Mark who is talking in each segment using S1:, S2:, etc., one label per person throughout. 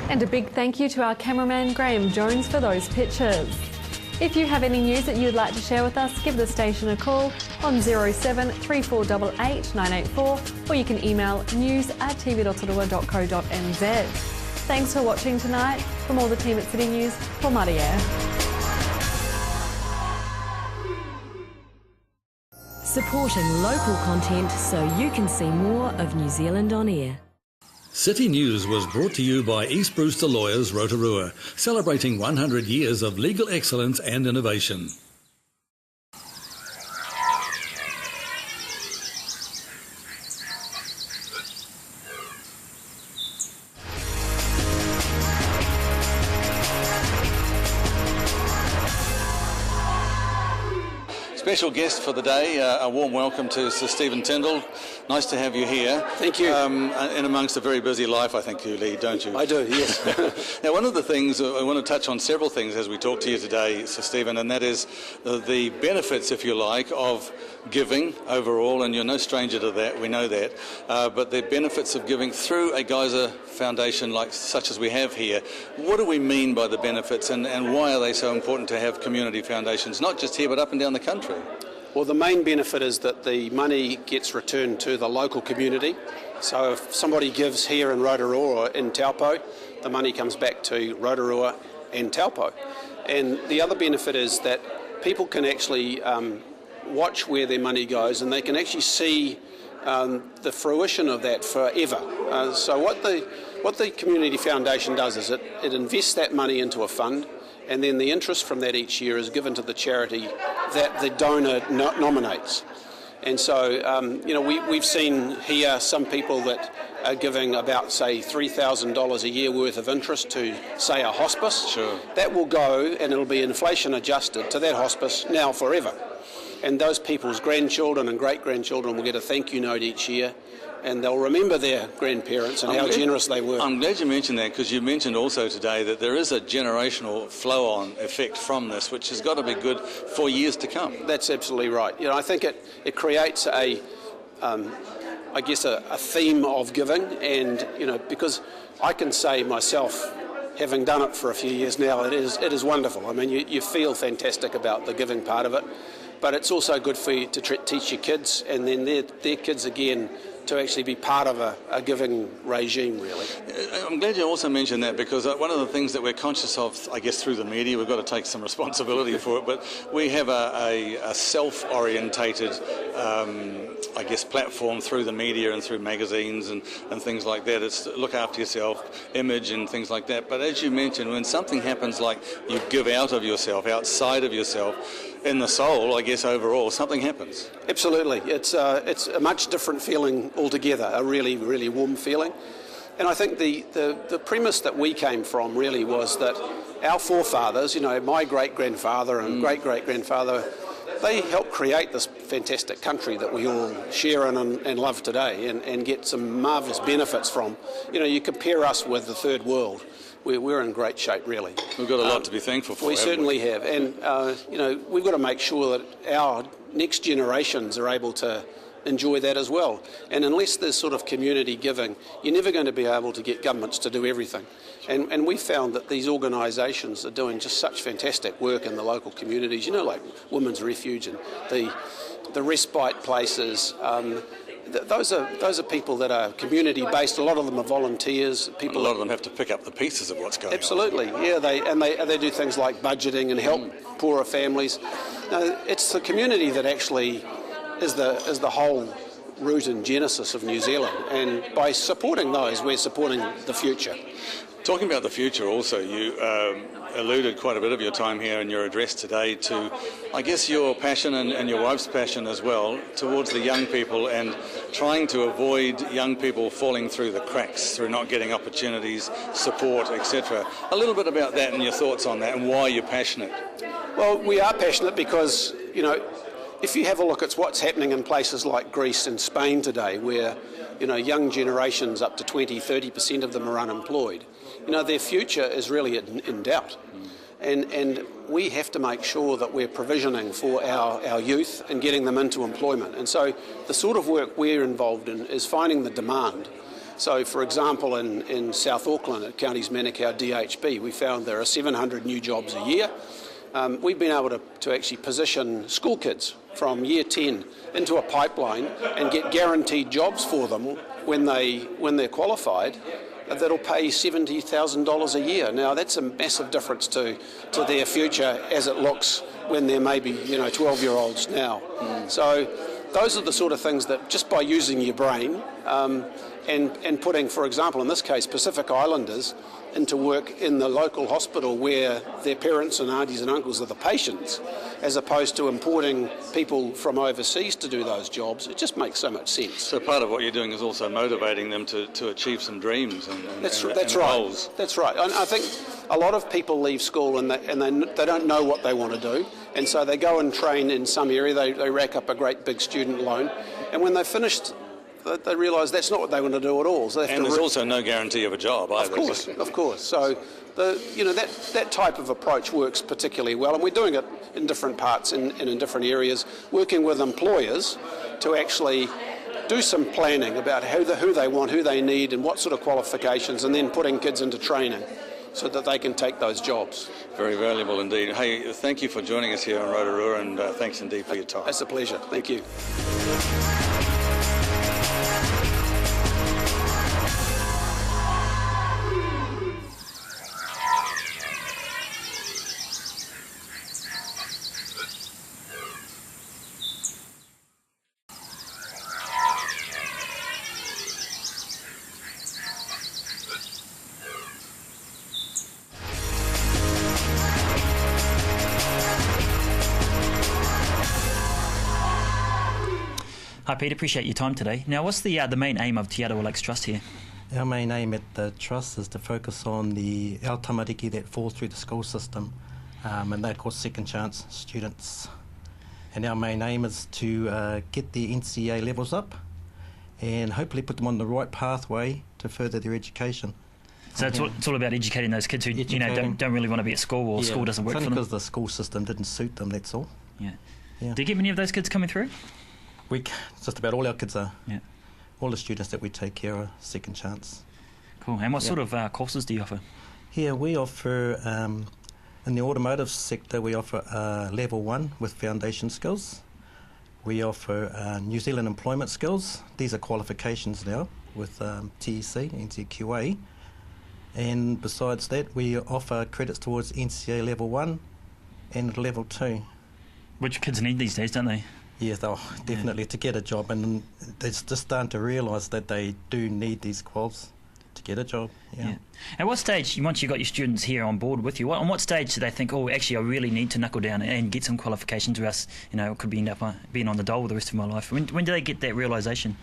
S1: And a big thank you to our cameraman Graham Jones for those pictures. If you have any news that you'd like to share with us, give the station a call on 07 3488 984 or you can email news@tv.rotorua.co.nz. Thanks for watching tonight. From all the team at City News, for Maria.
S2: Supporting local content so you can see more of New Zealand on air.
S3: City News was brought to you by East Brewster Lawyers Rotorua, celebrating 100 years of legal excellence and innovation. Special guest for the day, a warm welcome to Sir Stephen Tyndall. Nice to have you here.
S4: Thank you.
S3: In amongst a very busy life, I think you lead, don't you?
S4: I do, yes.
S3: Now, one of the things, I want to touch on several things as we talk to you today, Sir Stephen, and that is the benefits, if you like, of giving overall, and you're no stranger to that, we know that, but the benefits of giving through a Geyser Foundation such as we have here. What do we mean by the benefits, and why are they so important to have community foundations, not just here but up and down the country?
S4: Well, the main benefit is that the money gets returned to the local community. So if somebody gives here in Rotorua or in Taupo, the money comes back to Rotorua and Taupo. And the other benefit is that people can actually watch where their money goes, and they can actually see the fruition of that forever. So what the Community Foundation does is it invests that money into a fund, and then the interest from that each year is given to the charity that the donor nominates. And so, we've seen here some people that are giving about, say, $3,000 a year worth of interest to, say, a hospice.
S3: Sure.
S4: That will go, and it'll be inflation adjusted to that hospice now forever. And those people's grandchildren and great-grandchildren will get a thank you note each year, and they'll remember their grandparents and how generous they were.
S3: I'm glad you mentioned that, because you mentioned also today that there is a generational flow-on effect from this, which has got to be good for years to come.
S4: That's absolutely right. I think it creates a theme of giving, and because I can say myself, having done it for a few years now, it is wonderful. I mean, you feel fantastic about the giving part of it, but it's also good for you to teach your kids, and then their kids again, to actually be part of a giving regime, really.
S3: I'm glad you also mentioned that, because one of the things that we're conscious of, I guess, through the media, we've got to take some responsibility for it, but we have a self-orientated, platform through the media and through magazines and things like that. It's look after yourself, image and things like that. But as you mentioned, when something happens like you give out of yourself, outside of yourself, in the soul, I guess overall, something happens.
S4: Absolutely. It's a much different feeling altogether, a really, really warm feeling. And I think the premise that we came from really was that our forefathers, my great-grandfather and great-great-grandfather, they helped create this fantastic country that we all share and love today and get some marvellous benefits from. You compare us with the third world, we're in great shape, really.
S3: We've got a lot to be thankful for.
S4: We certainly have. And, we've got to make sure that our next generations are able to enjoy that as well. And unless there's sort of community giving, you're never going to be able to get governments to do everything. And we found that these organisations are doing just such fantastic work in the local communities, like Women's Refuge and the respite places. Those are people that are community-based. A lot of them are volunteers.
S3: A lot of them have to pick up the pieces of what's going on.
S4: Absolutely, yeah. They do things like budgeting and help poorer families. It's the community that actually is the whole root and genesis of New Zealand. And by supporting those, we're supporting the future.
S3: Talking about the future also, you alluded quite a bit of your time here in your address today to, I guess, your passion and your wife's passion as well towards the young people and trying to avoid young people falling through the cracks through not getting opportunities, support, etc. A little bit about that and your thoughts on that and why you're passionate.
S4: Well, we are passionate because, if you have a look at what's happening in places like Greece and Spain today, where, young generations, up to 20-30% of them are unemployed, their future is really in doubt. And we have to make sure that we're provisioning for our youth and getting them into employment. And so the sort of work we're involved in is finding the demand So, for example, in South Auckland at Counties Manukau DHB, we found there are 700 new jobs a year. We've been able to actually position school kids from year 10 into a pipeline and get guaranteed jobs for them when they're qualified that'll pay $70,000 a year. Now, that's a massive difference to their future as it looks when they're maybe 12-year-olds now. So those are the sort of things that just by using your brain and putting, for example, in this case, Pacific Islanders into work in the local hospital where their parents and aunties and uncles are the patients, as opposed to importing people from overseas to do those jobs, it just makes so much sense.
S3: So part of what you're doing is also motivating them to achieve some dreams and
S4: that's right.
S3: goals.
S4: That's right. And I think a lot of people leave school and they don't know what they want to do, and so they go and train in some area, they rack up a great big student loan, and when they've finished, they realise that's not what they want to do at all. So
S3: there's also no guarantee of a job either.
S4: Of course. So that type of approach works particularly well, and we're doing it in different parts and in different areas, working with employers to actually do some planning about who they want, who they need, and what sort of qualifications, and then putting kids into training so that they can take those jobs.
S3: Very valuable indeed. Hey, thank you for joining us here on Rotorua, and thanks indeed for your time.
S4: It's a pleasure. Thank you.
S5: Hi Pete, appreciate your time today. Now what's the main aim of Te Arawa Lakes Trust here?
S6: Our main aim at the Trust is to focus on the our tamariki that falls through the school system, and they're called second chance students. And our main aim is to get their NCA levels up and hopefully put them on the right pathway to further their education.
S5: So it's all about educating those kids who don't really want to be at school, or school doesn't work for them.
S6: Because the school system didn't suit them, that's all.
S5: Yeah. Do you get many of those kids coming through?
S6: Just about all our kids are.
S5: Yeah.
S6: All the students that we take care are second chance.
S5: Cool. And what sort of courses do you offer?
S6: Here we offer, in the automotive sector, we offer level 1 with foundation skills. We offer New Zealand employment skills. These are qualifications now with TEC, NCQA. And besides that, we offer credits towards NCA level 1 and level 2.
S5: Which kids need these days, don't they?
S6: Yes, definitely, to get a job, and they're just starting to realise that they do need these quals to get a job. Yeah.
S5: At what stage, once you've got your students here on board with you, on what stage do they think, oh, actually, I really need to knuckle down and get some qualifications, or else, it could end up being on the dole the rest of my life? When do they get that realisation?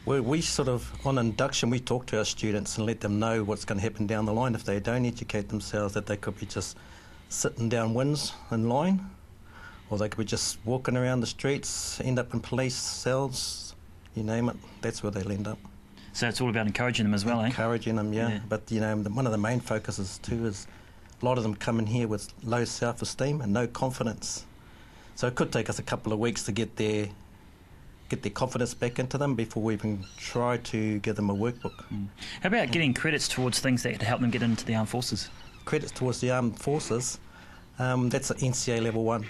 S6: Well, we sort of, on induction, we talk to our students and let them know what's going to happen down the line if they don't educate themselves, that they could be just sitting down wins in line, or they could be just walking around the streets, end up in police cells, you name it. That's where they'll end up.
S5: So it's all about encouraging them as well,
S6: Encouraging them, yeah. But, one of the main focuses too is a lot of them come in here with low self-esteem and no confidence. So it could take us a couple of weeks to get their confidence back into them before we even try to give them a workbook.
S5: How about getting credits towards things that help them get into the armed forces? Credits
S6: towards the armed forces, that's at NCA level 1.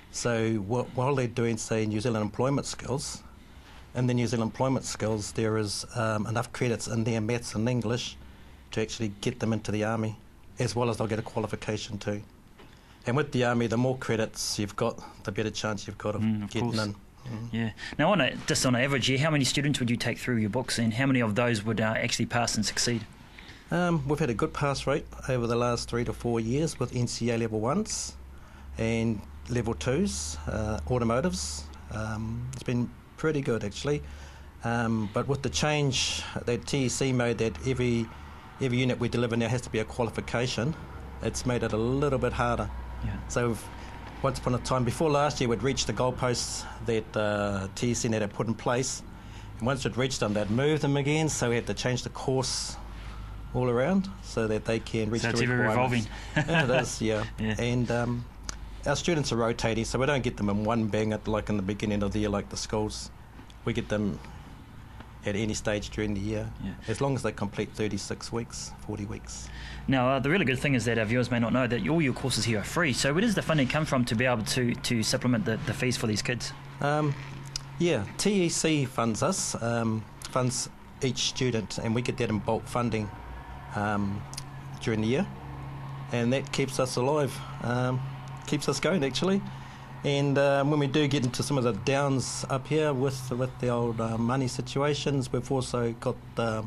S6: So while they're doing, say, New Zealand employment skills, in the New Zealand employment skills there is enough credits in their maths and English to actually get them into the army, as well as they'll get a qualification too. And with the army, the more credits you've got, the better chance you've got of getting in.
S5: Yeah. Now, just on average year, how many students would you take through your books, and how many of those would actually pass and succeed?
S6: We've had a good pass rate over the last 3 to 4 years with NCA level 1s and level 2s, automotives. It's been pretty good actually. But with the change that TEC made, that every unit we deliver now has to be a qualification, it's made it a little bit harder.
S5: Yeah.
S6: So once upon a time, before last year, we'd reached the goalposts that TEC had put in place. And once we'd reached them, they'd move them again, so we had to change the course all around so that they can reach the requirements.
S5: So it's ever evolving.
S6: Yeah, it is, yeah. And our students are rotating, so we don't get them in one bang like in the beginning of the year like the schools. We get them at any stage during the year,
S5: Yeah.
S6: as long as they complete 36 weeks, 40 weeks.
S5: Now, the really good thing is that our viewers may not know that all your courses here are free. So where does the funding come from to be able to supplement the fees for these kids?
S6: TEC funds us, funds each student, and we get that in bulk funding during the year, and that keeps us alive, keeps us going actually. And when we do get into some of the downs up here with the old money situations, we've also got the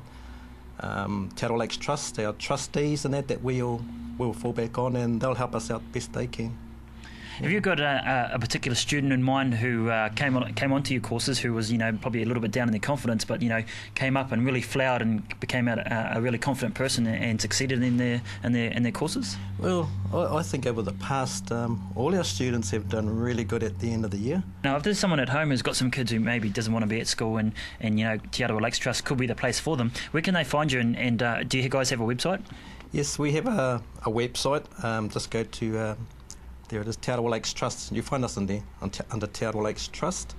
S6: Te Lakes Trust, our trustees and that we'll fall back on, and they'll help us out best they can.
S5: Have you got a particular student in mind who came onto your courses, who was probably a little bit down in their confidence, but came up and really flowered and became a really confident person and succeeded in their courses?
S6: Well, I think over the past, all our students have done really good at the end of the year.
S5: Now, if there's someone at home who's got some kids who maybe doesn't want to be at school and Te Lakes Trust could be the place for them, where can they find you? And do you guys have a website?
S6: Yes, we have a website. Just go to there it is, Te Lakes Trust. You find us in there under Te Lakes Trust.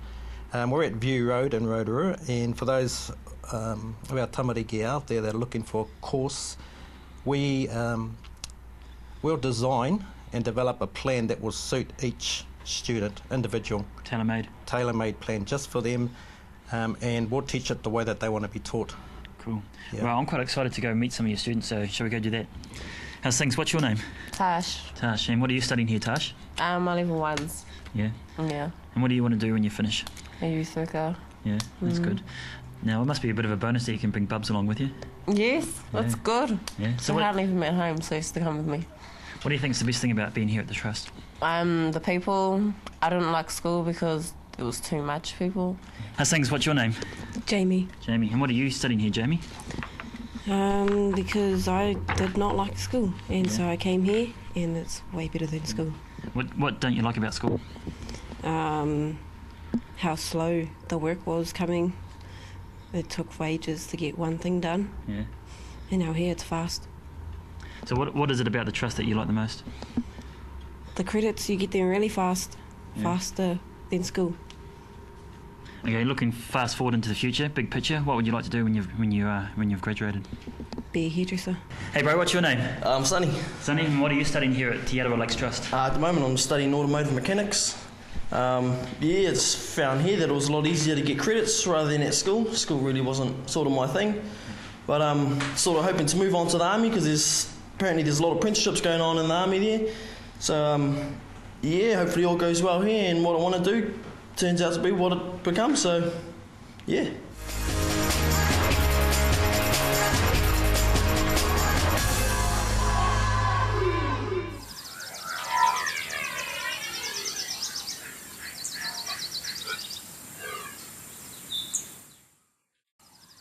S6: We're at View Road in Rotorua, and for those of our tamariki out there that are looking for a course, we'll design and develop a plan that will suit each student, individual. Tailor-made plan just for them, and we'll teach it the way that they want to be taught.
S5: Cool.
S6: Yeah.
S5: Well, I'm quite excited to go meet some of your students, so shall we go do that? How's things? What's your name?
S7: Tash.
S5: Tash. And what are you studying here, Tash?
S7: My level 1s.
S5: Yeah.
S7: Yeah.
S5: And what do you want to do when you finish?
S7: A youth worker.
S5: Yeah, that's good. Now, it must be a bit of a bonus that you can bring Bubs along with you.
S7: Yes, that's good.
S5: Yeah.
S7: So I hardly even met home, so he used to come with me.
S5: What do you think is the best thing about being here at the Trust?
S7: The people. I didn't like school because it was too much people.
S5: How's things? What's your name?
S8: Jamie.
S5: Jamie. And what are you studying here, Jamie?
S8: Because I did not like school, and so I came here, and it's way better than school.
S5: What don't you like about school?
S8: How slow the work was coming. It took ages to get one thing done.
S5: Yeah.
S8: And now here it's fast.
S5: So what is it about the Trust that you like the most?
S8: The credits, you get them really fast,
S5: Yeah.
S8: faster than school.
S5: Okay, looking fast forward into the future, big picture. What would you like to do when you've graduated?
S8: Be a hairdresser.
S5: Hey, bro, what's your name?
S9: Sonny.
S5: Sonny, and what are you studying here at Te Lakes Trust?
S9: At the moment I'm studying automotive mechanics. It's found here that it was a lot easier to get credits rather than at school. School really wasn't sort of my thing. But I'm sort of hoping to move on to the army because there's a lot of apprenticeships going on in the army there. So hopefully all goes well here, and what I want to do turns out to be what it becomes. So yeah.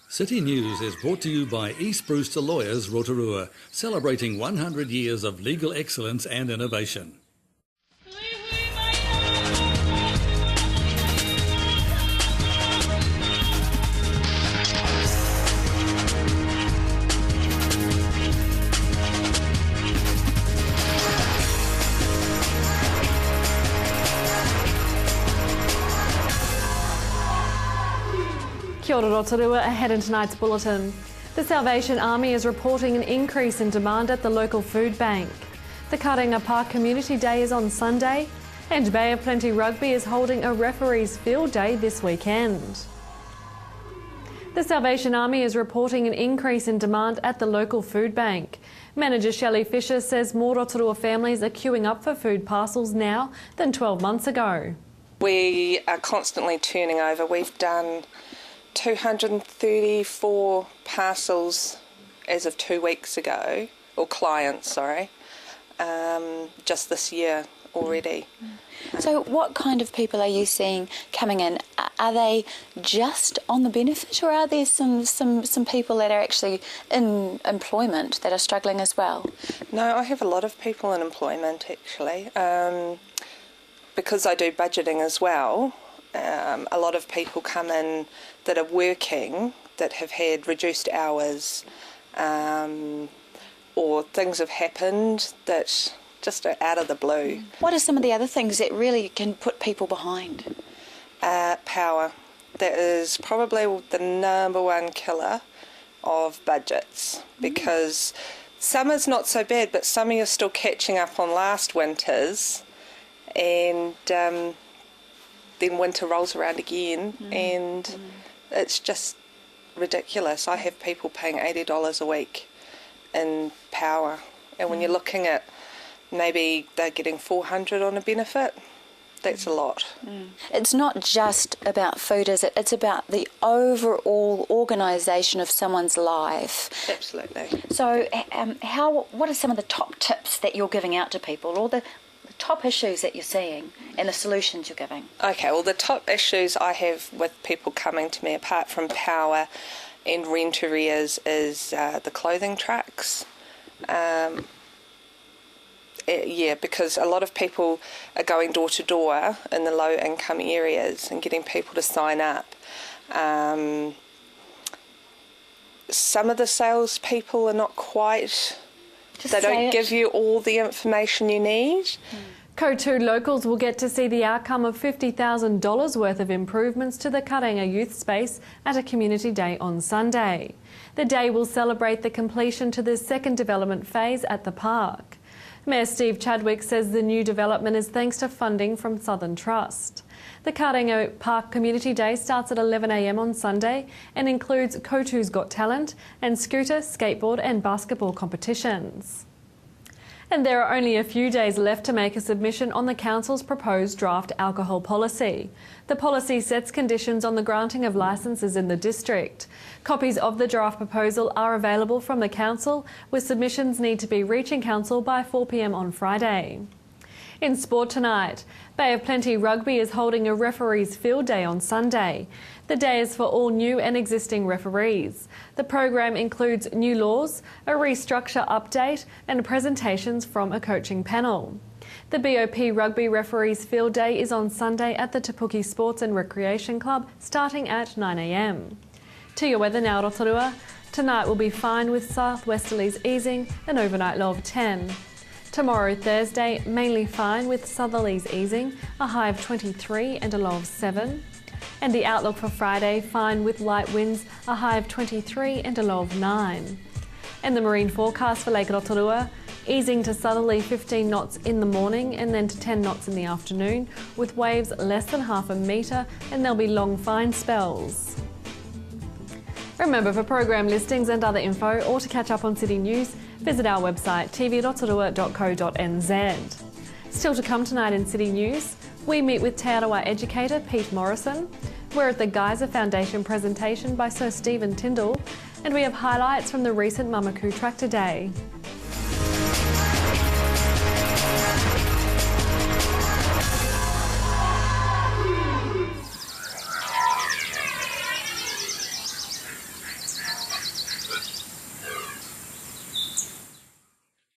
S3: City News is brought to you by East Brewster Lawyers Rotorua, celebrating 100 years of legal excellence and innovation.
S1: Kia ora Rotorua, ahead in tonight's bulletin. The Salvation Army is reporting an increase in demand at the local food bank. The Karenga Park Community Day is on Sunday, and Bay of Plenty Rugby is holding a referees field day this weekend. The Salvation Army is reporting an increase in demand at the local food bank. Manager Shelley Fisher says more Rotorua families are queuing up for food parcels now than 12 months ago.
S10: We are constantly turning over. We've done 234 parcels as of 2 weeks ago, or clients, just this year already.
S11: So what kind of people are you seeing coming in? Are they just on the benefit, or are there some people that are actually in employment that are struggling as well?
S10: No, I have a lot of people in employment actually. Because I do budgeting as well, a lot of people come in that are working, that have had reduced hours, or things have happened that just are out of the blue.
S11: What are some of the other things that really can put people behind?
S10: Power. that is probably the number one killer of budgets, because summer's not so bad, but summer you're still catching up on last winter's, and then winter rolls around again, and it's just ridiculous. I have people paying $80 a week in power, and when you're looking at maybe they're getting $400 on a benefit, that's a lot.
S11: It's not just about food, is it? It's about the overall organisation of someone's life.
S10: Absolutely.
S11: So what are some of the top tips that you're giving out to people, or the top issues that you're seeing and the solutions you're giving?
S10: Okay, well, the top issues I have with people coming to me, apart from power and rent arrears, is the clothing trucks. Because a lot of people are going door to door in the low income areas and getting people to sign up. Some of the salespeople are not quite, they don't give you all the information you need.
S1: Ko2 locals will get to see the outcome of $50,000 worth of improvements to the Karenga Youth Space at a community day on Sunday. The day will celebrate the completion to the second development phase at the park. Mayor Steve Chadwick says the new development is thanks to funding from Southern Trust. The Karenga Park Community Day starts at 11 a.m. on Sunday and includes Ko2's Got Talent and scooter, skateboard and basketball competitions. And there are only a few days left to make a submission on the Council's proposed draft alcohol policy. The policy sets conditions on the granting of licences in the district. Copies of the draft proposal are available from the Council, with submissions need to be reaching Council by 4 p.m. on Friday. In sport tonight, Bay of Plenty Rugby is holding a referees field day on Sunday. The day is for all new and existing referees. The program includes new laws, a restructure update and presentations from a coaching panel. The BOP Rugby Referees Field Day is on Sunday at the Tapuki Sports and Recreation Club starting at 9 a.m. To your weather now, Rotorua. Tonight will be fine with southwesterlies easing, an overnight low of 10. Tomorrow, Thursday, mainly fine with southerlies easing, a high of 23 and a low of 7. And the outlook for Friday, fine with light winds, a high of 23 and a low of 9. And the marine forecast for Lake Rotorua, easing to southerly 15 knots in the morning and then to 10 knots in the afternoon, with waves less than half a metre, and there'll be long fine spells. Remember, for program listings and other info, or to catch up on city news, visit our website tvrotorua.co.nz. Still to come tonight in city news, we meet with Te Arawa educator Pete Morrison. We're at the Geyser Foundation presentation by Sir Stephen Tyndall, and we have highlights from the recent Mamaku Tractor Day.